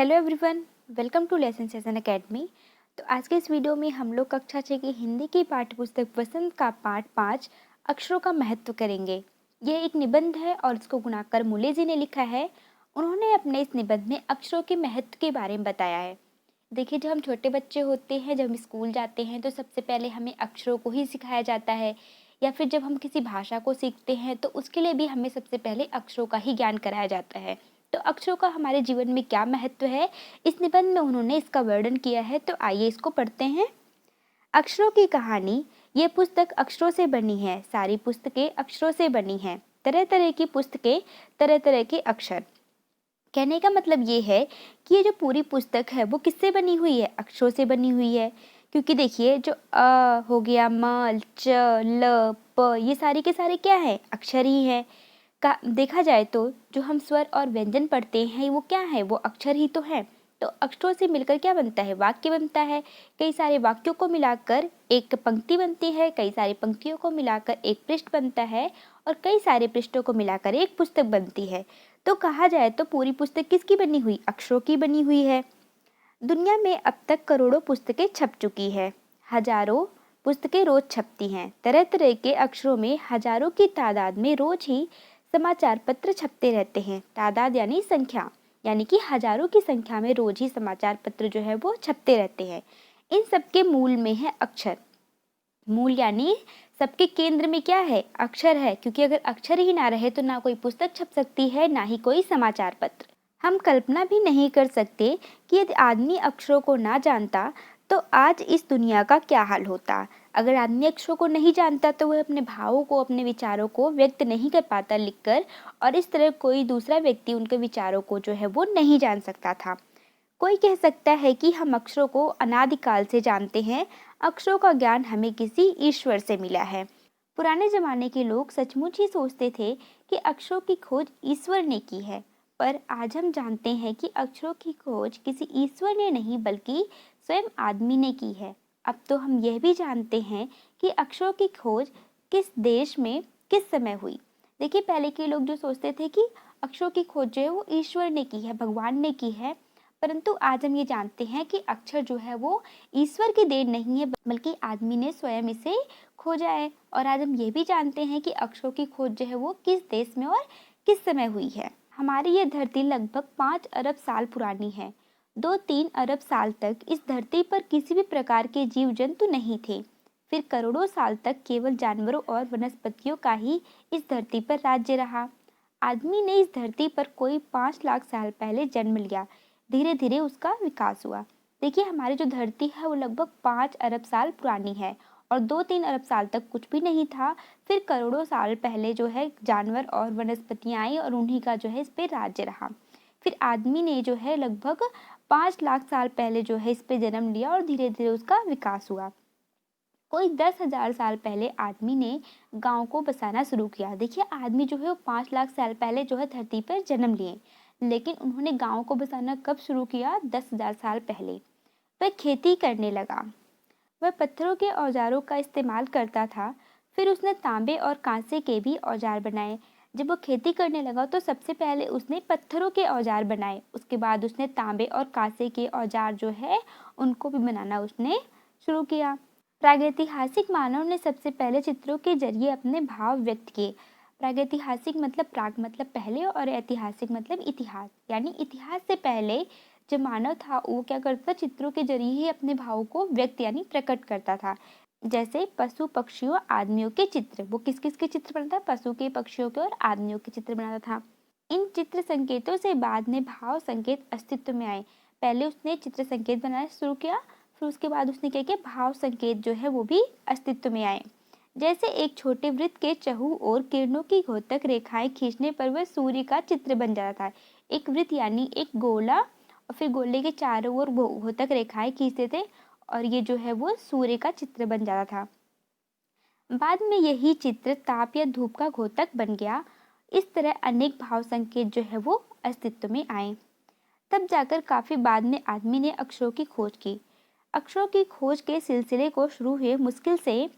Hello everyone, welcome to lesson session academy. तो आज के इस वीडियो में हम लोग कक्षा 6 की हिंदी की पाठ्यपुस्तक वसंत का पाठ 5 अक्षरों का महत्व करेंगे। यह एक निबंध है और इसको गुणाकर मूले जी ने लिखा है। उन्होंने अपने इस निबंध में अक्षरों के महत्व के बारे में बताया है। देखिए, जब हम छोटे बच्चे होते हैं, जब हम स्कूल जाते हैं तो सबसे पहले हमें अक्षरों को ही सिखाया जाता है, या फिर जब हम किसी भाषा को सीखते हैं तो उसके लिए भी हमें सबसे पहले अक्षरों का ही ज्ञान कराया जाता है। तो अक्षरों का हमारे जीवन में क्या महत्व है, इस निबंध में उन्होंने इसका वर्णन किया है। तो आइए इसको पढ़ते हैं। अक्षरों की कहानी। ये पुस्तक अक्षरों से बनी है। सारी पुस्तकें अक्षरों से बनी हैं। तरह तरह की पुस्तकें, तरह तरह के अक्षर। कहने का मतलब ये है कि ये जो पूरी पुस्तक है वो किससे बनी हुई है? अक्षरों से बनी हुई है। क्योंकि देखिए, जो अ हो गया, म, च, ल, प, ये सारे के सारे क्या है? अक्षर ही है। का देखा जाए तो जो हम स्वर और व्यंजन पढ़ते हैं वो क्या है? वो अक्षर ही तो है। तो अक्षरों से मिलकर क्या बनता है? वाक्य बनता है। कई सारे वाक्यों को मिलाकर एक पंक्ति बनती है, कई सारी पंक्तियों को मिलाकर एक पृष्ठ बनता है, और कई सारे पृष्ठों को मिलाकर एक पुस्तक बनती है। तो कहा जाए तो पूरी पुस्तक किसकी बनी हुई? अक्षरों की बनी हुई है। दुनिया में अब तक करोड़ों पुस्तकें छप चुकी है। हजारों पुस्तकें रोज छपती हैं। तरह तरह के अक्षरों में हजारों की तादाद में रोज ही समाचार पत्र छपते रहते हैं। तादाद यानी संख्या, यानी कि हजारों की संख्या में रोज ही समाचार पत्र जो है वो छपते रहते हैं। इन सबके मूल में है अक्षर। मूल यानी सबके केंद्र में क्या है? अक्षर है। क्योंकि अगर अक्षर ही ना रहे तो ना कोई पुस्तक छप सकती है, ना ही कोई समाचार पत्र। हम कल्पना भी नहीं कर सकते कि यदि आदमी अक्षरों को ना जानता तो आज इस दुनिया का क्या हाल होता। अगर आदमी अक्षरों को नहीं जानता तो वह अपने भावों को, अपने विचारों को व्यक्त नहीं कर पाता लिखकर, और इस तरह कोई दूसरा व्यक्ति उनके विचारों को जो है वो नहीं जान सकता था। कोई कह सकता है कि हम अक्षरों को अनादिकाल से जानते हैं। अक्षरों का ज्ञान हमें किसी ईश्वर से मिला है। पुराने जमाने के लोग सचमुच ही सोचते थे कि अक्षरों की खोज ईश्वर ने की है, पर आज हम जानते हैं कि अक्षरों की खोज किसी ईश्वर ने नहीं बल्कि स्वयं आदमी ने की है। अब तो हम यह भी जानते हैं कि अक्षरों की खोज किस देश में किस समय हुई। देखिए, पहले के लोग जो सोचते थे कि अक्षरों की खोज जो है वो ईश्वर ने की है, भगवान ने की है, परंतु आज हम ये जानते हैं कि अक्षर जो है वो ईश्वर की देन नहीं है, बल्कि आदमी ने स्वयं इसे खोजा है। और आज हम ये भी जानते हैं कि अक्षरों की खोज जो है वो किस देश में और किस समय हुई है। हमारी ये धरती लगभग 5 अरब साल पुरानी है। 2-3 अरब साल तक इस धरती पर किसी भी प्रकार के जीव जंतु नहीं थे। फिर करोड़ों साल तक केवल जानवरों और वनस्पतियों का ही इस धरती पर राज्य रहा। आदमी ने इस धरती पर कोई 5 लाख साल पहले जन्म लिया। धीरे धीरे उसका विकास हुआ। देखिए, हमारी जो धरती है वो लगभग 5 अरब साल पुरानी है, और 2-3 अरब साल तक कुछ भी नहीं था। फिर करोड़ों साल पहले जो है जानवर और वनस्पतियां आई, और उन्हीं का जो है इस पे राज्य रहा। फिर आदमी ने जो है लगभग 5 लाख साल पहले जो है इस पे जन्म लिया, और धीरे धीरे उसका विकास हुआ। कोई 10,000 साल पहले आदमी ने गांव को बसाना शुरू किया। देखिए, आदमी जो है वो 5 लाख साल पहले जो है धरती पर जन्म लिए, लेकिन उन्होंने गांव को बसाना कब शुरू किया? 10,000 साल पहले। वह खेती करने लगा। वह पत्थरों के औजारों का इस्तेमाल करता था। फिर उसने तांबे और कांसे के भी औजार बनाए। जब वो खेती करने लगा तो सबसे पहले उसने पत्थरों के औजार बनाए, उसके बाद उसने तांबे और कांसे के औजार जो है उनको भी बनाना उसने शुरू किया। प्रागैतिहासिक मानव ने सबसे पहले चित्रों के जरिए अपने भाव व्यक्त किए। प्रागैतिहासिक मतलब प्राग मतलब पहले, और ऐतिहासिक मतलब इतिहास, यानी इतिहास से पहले जो मानव था वो क्या करता था? चित्रों के जरिए ही अपने भावों को व्यक्त यानी प्रकट करता था। जैसे पशु पक्षियों आदमियों के चित्र। वो किस किस के चित्र बनाता था? पशु के, पक्षियों के और आदमियों के चित्र बनाता था। इन चित्र संकेतों से बाद में भाव संकेत अस्तित्व में आए। पहले उसने चित्र संकेत बनाना शुरू किया, फिर उसके बाद उसने क्या किया? भाव संकेत जो है वो भी अस्तित्व में आए। जैसे एक छोटे वृत्त के चहु और किरणों की घोतक रेखाएं खींचने पर वह सूर्य का चित्र बन जाता था। एक वृत्त यानी एक गोला, और फिर गोले के चारों ओर घोतक रेखाएं खींचते थे, और ये जो है वो सूर्य का चित्र बन जाता था। बाद में यही चित्र ताप या धूप का घोतक बन गया। इस तरह अनेक भाव संकेत जो है वो अस्तित्व में आए। तब जाकर काफी बाद में आदमी ने अक्षरों की खोज की। अक्षरों की खोज के सिलसिले को शुरू हुए मुश्किल से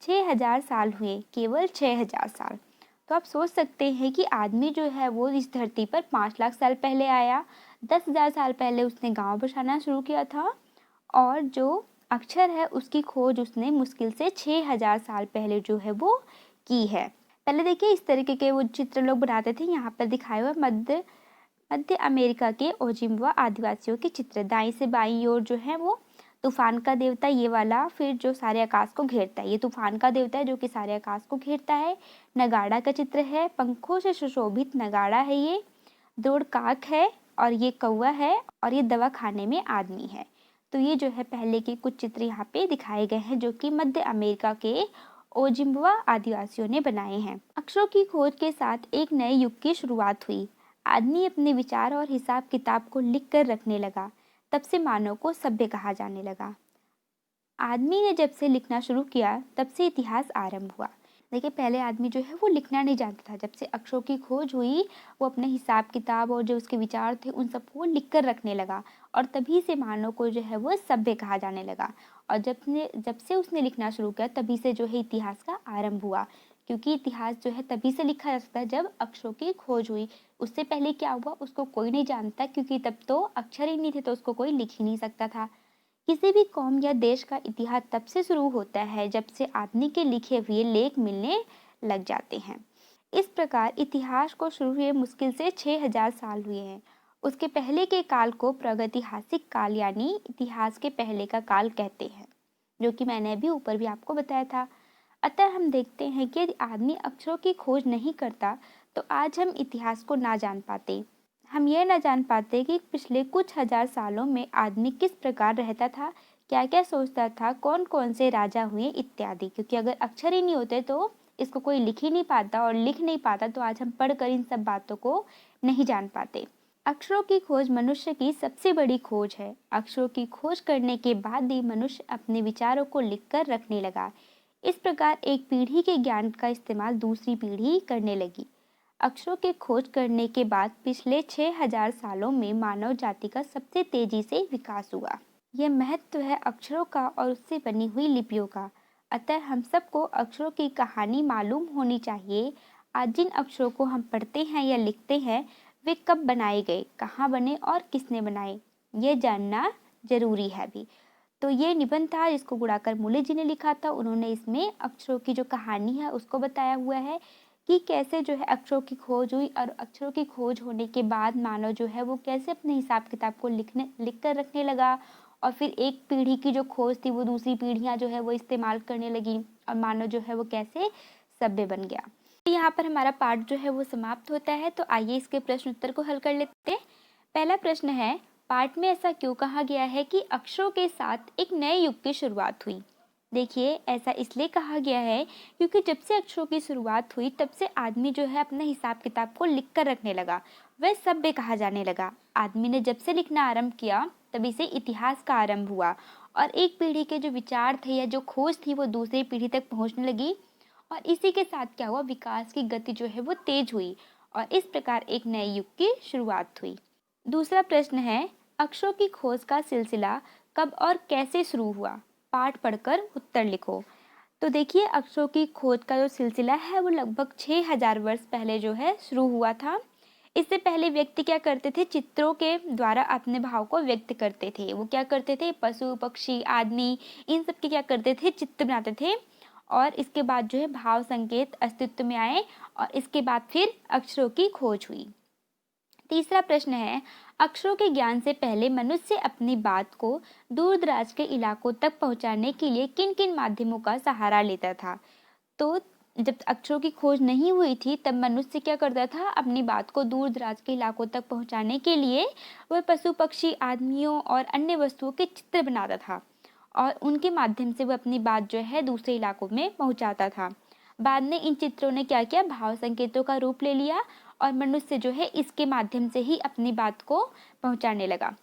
6,000 साल हुए, केवल 6,000 साल। तो आप सोच सकते हैं कि आदमी जो है वो इस धरती पर 5 लाख साल पहले आया, 10,000 साल पहले उसने गांव बसाना शुरू किया था, और जो अक्षर है उसकी खोज उसने मुश्किल से 6,000 साल पहले जो है वो की है। पहले देखिए इस तरीके के वो चित्र लोग बनाते थे। यहाँ पर दिखाए हुए मध्य मध्य अमेरिका के ओजिम्बा आदिवासियों के चित्र। दाईं से बाईं ओर जो है वो तूफान का देवता ये वाला, फिर जो सारे आकाश को घेरता है, ये तूफान का देवता है जो कि सारे आकाश को घेरता है। नगाड़ा का चित्र है, पंखों से सुशोभित नगाड़ा है ये। दौड़ काक है और ये कौवा है, और ये दवा खाने में आदमी है। तो ये जो है पहले के कुछ चित्र यहाँ पे दिखाए गए हैं जो कि मध्य अमेरिका के ओजिम्बा आदिवासियों ने बनाए हैं। अक्षरों की खोज के साथ एक नए युग की शुरुआत हुई। आदमी अपने विचार और हिसाब किताब को लिख कर रखने लगा। तब से मानव को सभ्य कहा जाने लगा। आदमी ने जब से लिखना शुरू किया तब से इतिहास आरंभ हुआ। देखिए पहले आदमी जो है वो लिखना नहीं जानता था। जब से अक्षरों की खोज हुई वो अपने हिसाब किताब और जो उसके विचार थे उन सबको लिख कर रखने लगा, और तभी से मानव को जो है वो सभ्य कहा जाने लगा। और जब से उसने लिखना शुरू किया तभी से जो है इतिहास का आरंभ हुआ, क्योंकि इतिहास जो है तभी से लिखा जा सकता है जब अक्षरों की खोज हुई। उससे पहले क्या हुआ उसको कोई नहीं जानता, क्योंकि तब तो अक्षर ही नहीं थे तो उसको कोई लिख ही नहीं सकता था। किसी भी कौम या देश का इतिहास तब से शुरू होता है जब से आदमी के लिखे हुए लेख मिलने लग जाते हैं। इस प्रकार इतिहास को शुरू हुए मुश्किल से 6,000 साल हुए हैं। उसके पहले के काल को प्रागैतिहासिक काल यानी इतिहास के पहले का काल कहते हैं, जो कि मैंने अभी ऊपर भी आपको बताया था। अतः हम देखते हैं कि यदि आदमी अक्षरों की खोज नहीं करता तो आज हम इतिहास को ना जान पाते। हम यह ना जान पाते कि पिछले कुछ हजार सालों में आदमी किस प्रकार रहता था, क्या क्या सोचता था, कौन कौन से राजा हुए इत्यादि। क्योंकि अगर अक्षर ही नहीं होते तो इसको कोई लिख ही नहीं पाता, और लिख नहीं पाता तो आज हम पढ़कर इन सब बातों को नहीं जान पाते। अक्षरों की खोज मनुष्य की सबसे बड़ी खोज है। अक्षरों की खोज करने के बाद ही मनुष्य अपने विचारों को लिखकर रखने लगा। इस प्रकार एक पीढ़ी के ज्ञान का इस्तेमाल दूसरी पीढ़ी करने लगी। अक्षरों के खोज करने के बाद पिछले 6,000 सालों में मानव जाति का सबसे तेजी से विकास हुआ। यह महत्व है अक्षरों का और उससे बनी हुई लिपियों का। अतः हम सबको अक्षरों की कहानी मालूम होनी चाहिए। आज जिन अक्षरों को हम पढ़ते हैं या लिखते हैं वे कब बनाए गए, कहाँ बने और किसने बनाए, यह जानना जरूरी है भी। तो ये निबंध था जिसको गुणाकर मूले जी ने लिखा था। उन्होंने इसमें अक्षरों की जो कहानी है उसको बताया हुआ है कि कैसे जो है अक्षरों की खोज हुई, और अक्षरों की खोज होने के बाद मानव जो है वो कैसे अपने हिसाब किताब को लिख कर रखने लगा, और फिर एक पीढ़ी की जो खोज थी वो दूसरी पीढ़ियाँ जो है वो इस्तेमाल करने लगी, और मानव जो है वो कैसे सभ्य बन गया। तो यहाँ पर हमारा पाठ जो है वो समाप्त होता है। तो आइए इसके प्रश्न उत्तर को हल कर लेते हैं। पहला प्रश्न है, पाठ में ऐसा क्यों कहा गया है कि अक्षरों के साथ एक नए युग की शुरुआत हुई। देखिए ऐसा इसलिए कहा गया है क्योंकि जब से अक्षरों की शुरुआत हुई तब से आदमी जो है अपने हिसाब किताब को लिख कर रखने लगा, वह सभ्य कहा जाने लगा। आदमी ने जब से लिखना आरंभ किया तभी से इतिहास का आरंभ हुआ, और एक पीढ़ी के जो विचार थे या जो खोज थी वो दूसरी पीढ़ी तक पहुंचने लगी, और इसी के साथ क्या हुआ, विकास की गति जो है वो तेज हुई, और इस प्रकार एक नए युग की शुरुआत हुई। दूसरा प्रश्न है, अक्षरों की खोज का सिलसिला कब और कैसे शुरू हुआ। पाठ पढ़कर उत्तर लिखो। तो देखिए अक्षरों की खोज का जो सिलसिला है वो लगभग 6,000 वर्ष पहले जो है शुरू हुआ था। इससे पहले व्यक्ति क्या करते थे, चित्रों के द्वारा अपने भाव को व्यक्त करते थे। वो क्या करते थे, पशु पक्षी आदमी इन सब के क्या करते थे, चित्र बनाते थे, और इसके बाद जो है भाव संकेत अस्तित्व में आए, और इसके बाद फिर अक्षरों की खोज हुई। तीसरा प्रश्न है, अक्षरों के ज्ञान से पहले मनुष्य अपनी बात को दूर दराज के इलाकों तक पहुंचाने के लिए किन किन माध्यमों का सहारा लेता था। तो जब अक्षरों की खोज नहीं हुई थी तब मनुष्य क्या करता था, अपनी बात को दूर दराज के इलाकों तक पहुंचाने के लिए वह पशु पक्षी आदमियों और अन्य वस्तुओं के चित्र बनाता था, और उनके माध्यम से वह अपनी बात जो है दूसरे इलाकों में पहुंचाता था। बाद में इन चित्रों ने क्या किया, भाव संकेतों का रूप ले लिया, और मनुष्य जो है इसके माध्यम से ही अपनी बात को पहुंचाने लगा।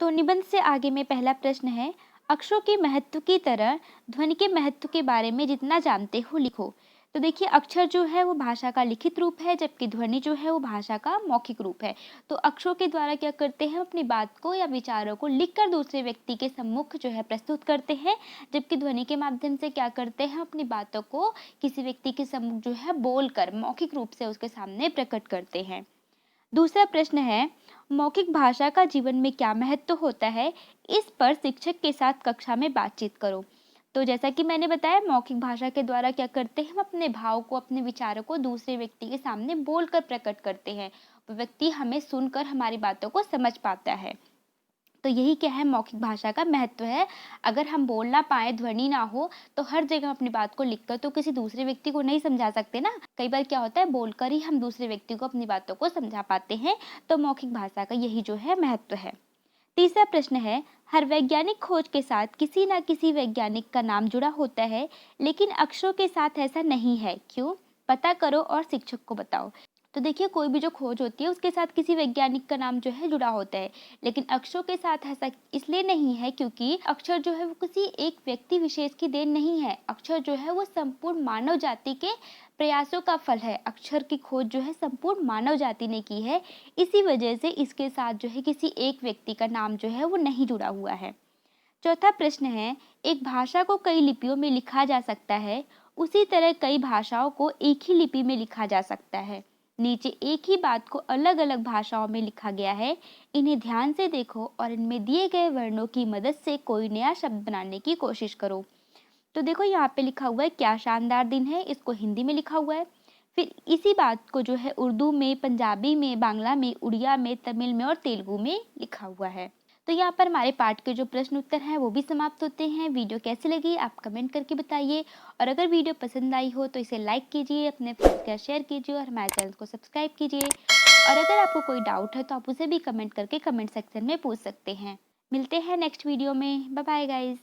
तो निबंध से आगे में पहला प्रश्न है, अक्षरों के महत्व की तरह ध्वनि के महत्व के बारे में जितना जानते हो लिखो। तो देखिए अक्षर जो है वो भाषा का लिखित रूप है, जबकि ध्वनि जो है वो भाषा का मौखिक रूप है। तो अक्षरों के द्वारा क्या करते हैं, अपनी बात को या विचारों को लिखकर दूसरे व्यक्ति के सम्मुख जो है प्रस्तुत करते हैं, जबकि ध्वनि के माध्यम से क्या करते हैं, अपनी बातों को किसी व्यक्ति के सम्मुख जो है बोलकर मौखिक रूप से उसके सामने प्रकट करते हैं। दूसरा प्रश्न है, मौखिक भाषा का जीवन में क्या महत्व होता है? इस पर शिक्षक के साथ कक्षा में बातचीत करो। तो जैसा कि मैंने बताया, मौखिक भाषा के द्वारा क्या करते हैं, हम अपने भाव को, अपने विचारों को दूसरे व्यक्ति के सामने बोलकर प्रकट करते हैं। वो व्यक्ति हमें सुनकर हमारी बातों को समझ पाता है। तो यही क्या है, मौखिक भाषा का महत्व है। अगर हम बोल ना पाए, ध्वनि ना हो, तो हर जगह अपनी बात को लिखकर तो किसी दूसरे व्यक्ति को नहीं समझा सकते ना। कई बार क्या होता है, बोलकर ही हम दूसरे व्यक्ति को अपनी बातों को समझा पाते हैं। तो मौखिक भाषा का यही जो है महत्व है। तीसरा प्रश्न है, हर वैज्ञानिक खोज के साथ किसी न किसी वैज्ञानिक का नाम जुड़ा होता है, लेकिन अक्षरों के साथ ऐसा नहीं है, क्यों? पता करो और शिक्षक को बताओ। तो देखिए कोई भी जो खोज होती है उसके साथ किसी वैज्ञानिक का नाम जो है जुड़ा होता है, लेकिन अक्षरों के साथ ऐसा इसलिए नहीं है क्योंकि अक्षर जो है वो किसी एक व्यक्ति विशेष की देन नहीं है। अक्षर जो है वो संपूर्ण मानव जाति के प्रयासों का फल है। अक्षर की खोज जो है संपूर्ण मानव जाति ने की है। इसी वजह से इसके साथ जो है किसी एक व्यक्ति का नाम जो है वो नहीं जुड़ा हुआ है। चौथा प्रश्न है, एक भाषा को कई लिपियों में लिखा जा सकता है, उसी तरह कई भाषाओं को एक ही लिपि में लिखा जा सकता है। नीचे एक ही बात को अलग अलग भाषाओं में लिखा गया है। इन्हें ध्यान से देखो और इनमें दिए गए वर्णों की मदद से कोई नया शब्द बनाने की कोशिश करो। तो देखो यहाँ पे लिखा हुआ है, क्या शानदार दिन है, इसको हिंदी में लिखा हुआ है। फिर इसी बात को जो है उर्दू में, पंजाबी में, बांग्ला में, उड़िया में, तमिल में और तेलुगु में लिखा हुआ है। तो यहाँ पर हमारे पाठ के जो प्रश्न उत्तर हैं वो भी समाप्त होते हैं। वीडियो कैसी लगी आप कमेंट करके बताइए, और अगर वीडियो पसंद आई हो तो इसे लाइक कीजिए, अपने फ्रेंड्स के साथ शेयर कीजिए और हमारे चैनल को सब्सक्राइब कीजिए। और अगर आपको कोई डाउट है तो आप उसे भी कमेंट करके कमेंट सेक्शन में पूछ सकते हैं। मिलते हैं नेक्स्ट वीडियो में। Bye bye guys.